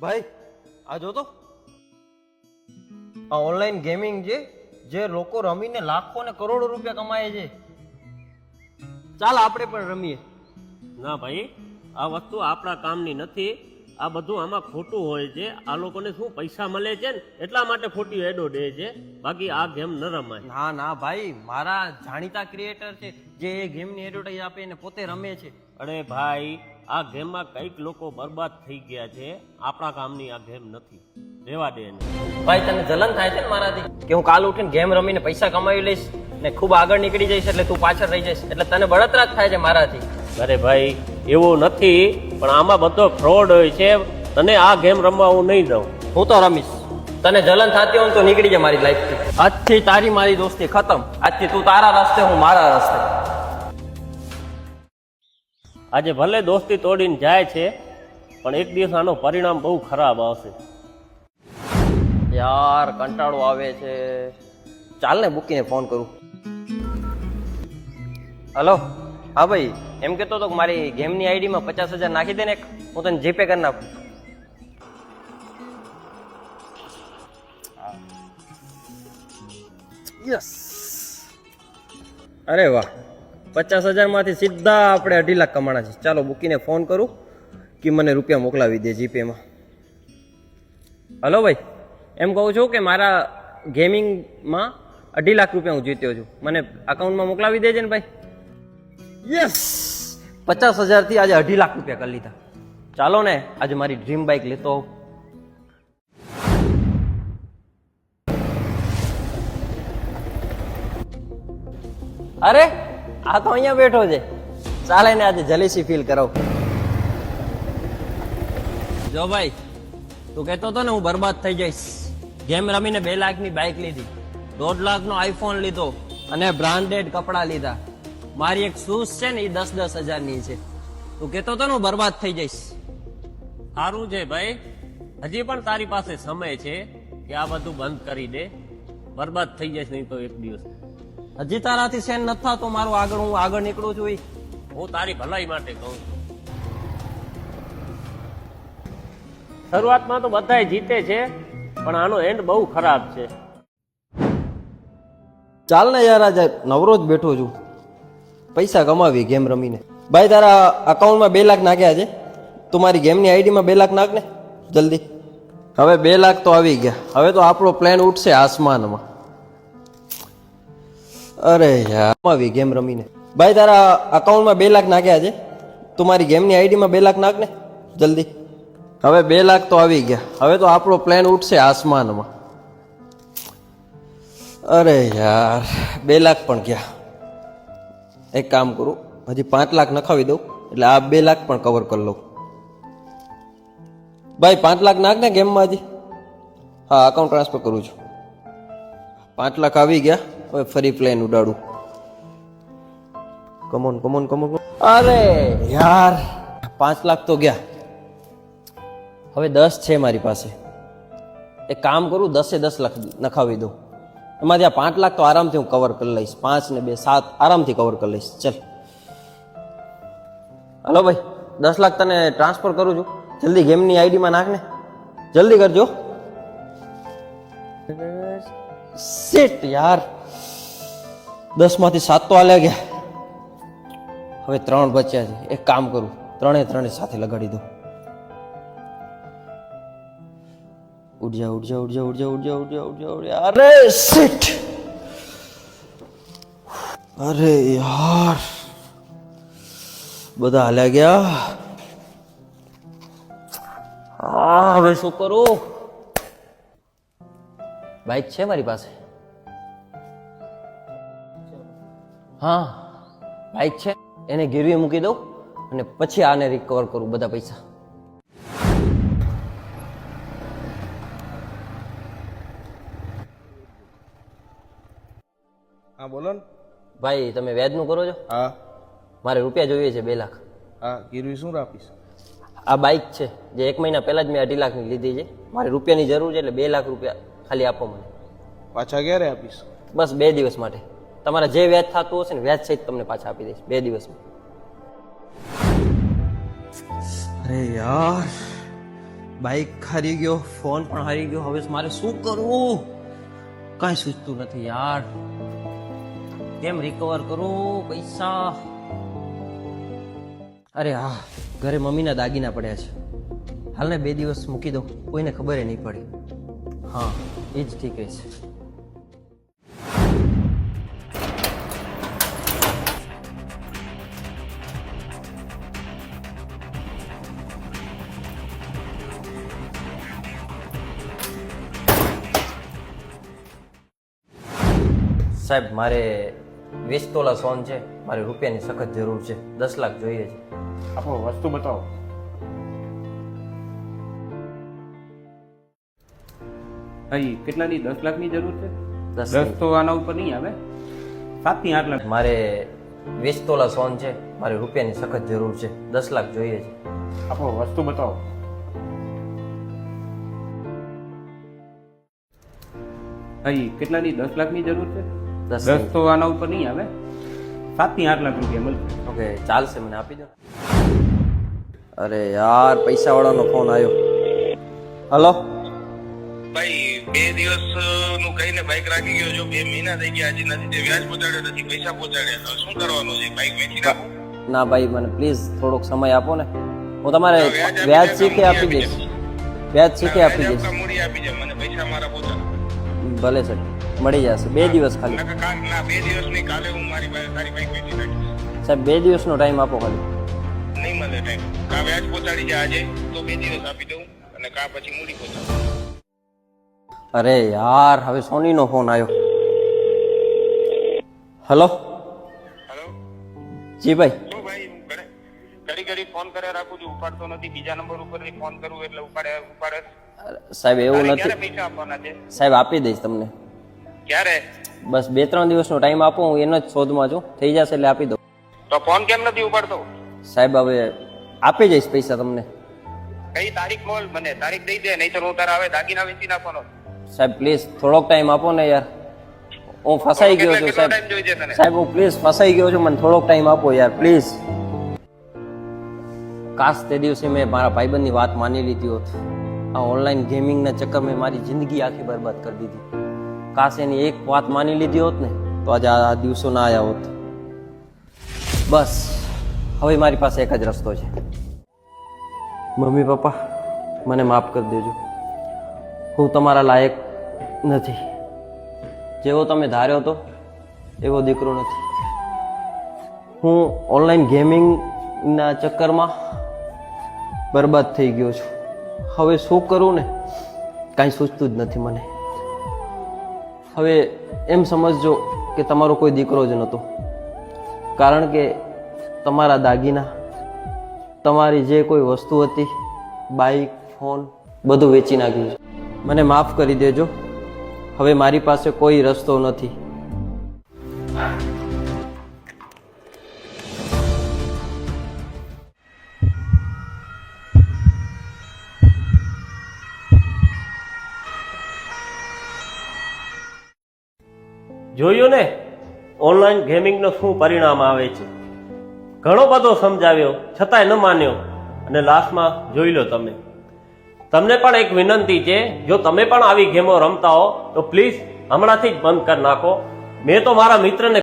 ભાઈ આ જો તો આ ઓનલાઈન ગેમિંગ જે લોકો રમીને લાખો ને કરોડો રૂપિયા કમાય છે. ચાલ આપણે પણ રમીએ. ના ભાઈ, આ વસ્તુ આપણા કામની નથી. આ બધું આમાં ખોટું હોય છે. આ લોકોને શું પૈસા મળે છે ને એટલા માટે ખોટી એડો દે છે. બાકી આ ગેમ ન રમાય. ના ના ભાઈ, મારા જાણીતા ક્રિએટર છે જે એ ગેમની એડવર્ટાઈઝ આપે ને પોતે રમે છે. અરે ભાઈ, આ ગેમમાં કઈક લોકો બરબાદ થઈ ગયા છે. આપણા કામની આ ગેમ નથી. રેવા દે એને. ભાઈ તને જલન થાય છે ને મારાથી કે હું કાલ ઉઠીને ગેમ રમીને પૈસા કમાવી લઈશ ને ખૂબ આગળ નીકળી જઈશ એટલે તું પાછળ રહી જઈશ એટલે તને બળતરા જ થાય છે મારાથી. અરે ભાઈ, એવું નથી, પણ આમાં બધો ફ્રોડ હોય છે. તને આ ગેમ રમવા હું નહીં દઉં. હું તો રમીશ. તને જલન થતી હોય તો નીકળી જાય મારી લાઈફથી. આજથી તારી મારી દોસ્તી ખતમ. આજથી તું તારા રસ્તે, હું મારા રસ્તે. આજે ભલે દોસ્તી તોડીને જાય છે, પણ એક દિવસ આનો પરિણામ બહુ ખરાબ આવશે. યાર કંટાળો આવે છે. ચાલ ને બુકીને ફોન કરું. હલો, હા ભાઈ, એમ કહેતો હતો કે મારી ગેમની આઈડીમાં 50,000 નાખી દે ને, હું તને જીપે કરી નાખું. યસ. અરે વાહ, 50,000 માંથી સીધા આપણે 2.5 લાખ કમાણા છે. ચાલો બુકીને ફોન કરું કે મને રૂપિયા મોકલાવી દે જીપેમાં. હલો ભાઈ, એમ કહું છું કે મારા ગેમિંગમાં 2.5 લાખ રૂપિયા હું જીત્યો છું. મને અકાઉન્ટમાં મોકલાવી દેજે ને ભાઈ. યસ, 50,000 થી આજે 2.5 લાખ રૂપિયા કરી લીધા. ચાલો ને આજે મારી ડ્રીમ બાઇક લેતો હોઉં. અરે આ તો અહીંયા બેઠો છે. ચાલે ને આજે જલેસી ફીલ કરાવ. જો ભાઈ, તું કહેતો હતો ને હું બરબાદ થઈ જઈશ. ગેમ રમીને 2 લાખની બાઇક લીધી, 1.5 લાખનો આઈફોન લીધો અને બ્રાન્ડેડ કપડા લીધા. મારી એક શૂઝ છે ને એ 10,000ની છે. તું કહેતો હતો ને હું બરબાદ થઈ જઈશ. સારું છે ભાઈ, હજી પણ તારી પાસે સમય છે કે આ બધું બંધ કરી દે. બરબાદ થઈ જઈશ નહીં તો એક દિવસ. હજી તારાથી સેન નથી થતો મારું આગળ, હું આગળ નીકળું છું. હું તારી ભલાઈ માટે કહું છું. શરૂઆતમાં તો બધાય જીતે છે, પણ આનો એન્ડ બહુ ખરાબ છે. ચાલ ને યાર, આજે નવરો જ બેઠો છું. પૈસા કમાવી ગેમ રમીને. ભાઈ તારા અકાઉન્ટમાં 2 લાખ નાખ્યા છે. તું મારી ગેમની આઈડીમાં 2 લાખ નાખ ને જલ્દી. હવે 2 લાખ તો આવી ગયા. હવે તો આપણો પ્લાન ઉઠશે આસમાનમાં. અરે યાર, કમાવી ગેમ રમીને. ભાઈ તારા અકાઉન્ટમાં 2 લાખ નાખ્યા છે. તું મારી ગેમની આઈડીમાં 2 લાખ નાખ ને જલ્દી. હવે 2 લાખ તો આવી ગયા. હવે તો આપણો પ્લાન ઉઠશે આસમાનમાં. અરે યાર, 2 લાખ પણ ગયા. એક કામ કરું, હજી 5 લાખ નખાવી દઉં એટલે આ 2 લાખ પણ કવર કરી લઉં. ભાઈ 5 લાખ નાખ ને ગેમમાં હજી. હા, અકાઉન્ટ ટ્રાન્સફર કરું છું. 5 લાખ આવી ગયા. હવે ફરી પ્લેન ઉડાડું. Come on come on come on. અરે યાર, 5 લાખ તો ગયા. હવે 10 છે મારી પાસે. એક કામ કરું, 10 લાખ નખાવી દઉં. એમાંથી આ 5 લાખ તો આરામથી હું કવર કરી લઈશ. 5 ને 2 7 આરામથી કવર કરી લઈશ. ચલ હલો ભાઈ, 10 લાખ તને ટ્રાન્સફર કરું છું. જલ્દી ગેમની આઈડીમાં નાખ ને, જલ્દી કરજો. શિટ યાર, 10 માંથી 7 તો આલ્યા ગયા. હવે 3 બચ્યા છે. એક કામ કરું, 3 સાથે લગાડી દઉં. ઉડ જા ઉડ જા ઉડ જા ઉડ જા ઉડ જા ઉડ જા ઉડ જા ઉડ જા. અરે શિટ, અરે યાર, બધા હાલ્યા ગયા. હવે શું કરું? બાઇક છે મારી પાસે. હા, બાઇક છે. એને ગીરવી મૂકી દઉં અને પછી આને રિકવર કરું બધા પૈસા. હા બોલો ને. ભાઈ તમે વ્યાજનું કરો છો? હા મારે રૂપિયા જોઈએ છે 2 લાખ. હા, ગીરવી શું રાખીશ? આ બાઇક છે જે 1 મહિના પહેલા જ મેં 2.5 લાખની લીધી છે. મારે રૂપિયાની જરૂર છે એટલે 2 લાખ રૂપિયા ખાલી આપો મને. પાછા ક્યારે આપીશ? બસ 2 દિવસ માટે. તમારા જે વ્યાજ થતું હશે ને વ્યાજ સહિત તમને પાછા આપી દઈશ 2 દિવસમાં. અરે યાર, બાઈક હારી ગયો, ફોન પણ હારી ગયો. હવે મારે શું કરવું? કાંઈ સૂચતું નથી યાર. કેમ રિકવર કરું પૈસા? અરે હા, ઘરે મમ્મીના દાગીના પડ્યા છે. હાલને 2 દિવસ મૂકી દઉં, કોઈને ખબર નહીં પડે. હા, એ જ ઠીક રહેશે. સાહેબ, મારે 20 તોલા સોન છે. મારે રૂપિયાની સખત જરૂર છે. 10 લાખ જોઈએ છે. આપો વસ્તુ બતાવો. ભાઈ કેટલાની 10 લાખની જરૂર છે? 10 તો આના ઉપર નહીં આવે. 7 થી 8 લાખ. મારે 20 તોલા સોન છે. મારે રૂપિયાની સખત જરૂર છે. 10 લાખ જોઈએ છે. આપો વસ્તુ બતાવો. ભાઈ કેટલાની 10 લાખની જરૂર છે? 10 તો આના ઉપર નહીં આવે. 7 થી 8 લાખ રૂપિયા મળશે. ઓકે, ચાલશે, મને આપી દો. અરે યાર, પૈસા વાળાનો ફોન આવ્યો. હલો ભાઈ 2 દિવસ નું કહીને બાઈક રાખી ગયો છો. 2 મહિના થઈ ગયા, હજી નથી તે વ્યાજ પહોંચાડ્યો નથી, પૈસા પહોંચાડ્યા. હવે શું કરવાનું છે? બાઈક વેચી નાખું? ના ભાઈ, મને પ્લીઝ થોડોક સમય આપો ને. હું તમારે વ્યાજ શીખે આપી દઈશ. વ્યાજ શીખે આપી દઈશ. મૂડી આપી જાય મને, પૈસા મારા પહોંચાડ. ભલે સર, મળી જશે. 2 દિવસ ખાલી. ના 2 દિવસ નહીં, કાલે હું તારી બાઈક વેચી નાખીશ. સાહેબ, 2 દિવસનો ટાઈમ આપો ખાલી. નહીં મળે ટાઈમ. કા વ્યાજ પહોંચાડી જાય આજે તો 2 દિવસ આપી દઉં, અને કા પછી મૂડી પહોંચાડ. અરે યાર, હવે સોનીનો ફોન આવ્યો. હલો હેલો, જી ભાઈ. શું ભાઈ, હું ઘડી ફોન કરે રાખું છું, ઉપાડતો નથી. બીજા નંબર ઉપરથી ફોન કરું એટલે ઉપાડે. સાહેબ, એવું ક્યારે નથી. પૈસા આપવાના છે? સાહેબ, આપી દઈશ તમને. ક્યારે? બસ 2-3 દિવસનો ટાઈમ આપો. હું એનો જ શોધમાં છું. થઈ જશે એટલે આપી દઉં. તો ફોન કેમ નથી ઉપાડતો? સાહેબ, હવે આપી જઈશ પૈસા તમને. કઈ તારીખ બોલ મને, તારીખ દઈ દે, નહીં તો હું તારા હવે દાગીના વેચી નાખવાનો. સાહેબ પ્લીઝ થોડોક ટાઈમ આપો ને યાર. હું ફસાઈ ગયો છું સાહેબ. ટાઈમ જોઈએ તને? સાહેબ, હું પ્લીઝ ફસાઈ ગયો છું. મને થોડોક ટાઈમ આપો યાર, પ્લીઝ. કાશ તે દિવસે મેં મારા ભાઈબંધની વાત માની લીધી હોત. આ ઓનલાઈન ગેમિંગના ચક્કર મેં મારી જિંદગી આખી બરબાદ કરી દીધી. કાશ એની એક વાત માની લીધી હોત ને, તો આજે આ દિવસો ના આવ્યા હોત. બસ હવે મારી પાસે એક જ રસ્તો છે. મમ્મી પપ્પા, મને માફ કરી દેજો. હું તમારા લાયક નથી. જેવો તમે ધાર્યો હતો એવો દીકરો નથી. હું ઓનલાઈન ગેમિંગના ચક્કરમાં બરબાદ થઈ ગયો છું. હવે શું કરું ને કાંઈ સૂચતું જ નથી મને. હવે એમ સમજજો કે તમારો કોઈ દીકરો જ નહોતો, કારણ કે તમારા દાગીના, તમારી જે કોઈ વસ્તુ હતી, બાઈક, ફોન, બધું વેચી નાખ્યું છે. મને માફ કરી દેજો. હવે મારી પાસે કોઈ રસ્તો નથી. જોયું ને ઓનલાઈન ગેમિંગનો શું પરિણામ આવે છે. ઘણો બધો સમજાવ્યો છતાંય ન માન્યો, અને લાસ્ટમાં જોઈ લો તમે. તમને પણ એક વિનંતી છે, જો તમે પણ આવી ગેમો રમતા હો તો પ્લીઝ હમણાંથી જ બંધ કરી નાખો. મેં તો મારા મિત્રને